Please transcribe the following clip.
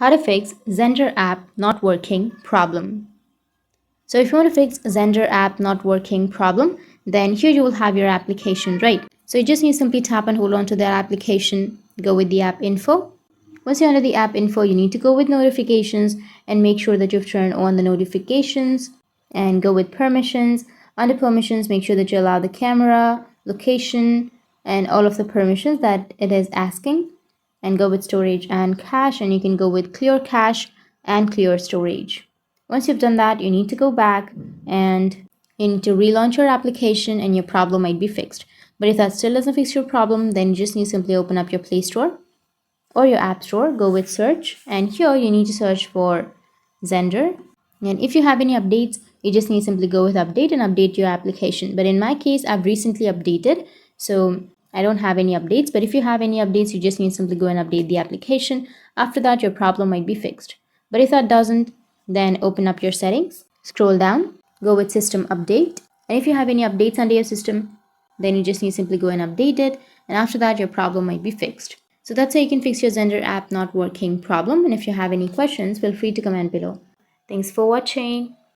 How to fix Xender app not working problem. So if you want to fix Xender app not working problem, then here you will have your application, right? So you just need to simply tap and hold on to that application, go with the app info. Once you're under the app info, you need to go with notifications and make sure that you've turned on the notifications and go with permissions. Under permissions, make sure that you allow the camera, location, and all of the permissions that it is asking, and go with storage and cache, and you can go with clear cache and clear storage. Once you've done that, you need to go back and you need to relaunch your application and your problem might be fixed. But if that still doesn't fix your problem, then you just need to simply open up your Play Store or your App Store, go with search, and here you need to search for Xender. And if you have any updates, you just need to simply go with update and update your application. But in my case, I've recently updated, so I don't have any updates. But if you have any updates, you just need to simply go and update the application. After that, your problem might be fixed. But if that doesn't, then open up your settings, scroll down, go with system update. And if you have any updates under your system, then you just need to simply go and update it. And after that, your problem might be fixed. So that's how you can fix your Xender app not working problem. And if you have any questions, feel free to comment below. Thanks for watching.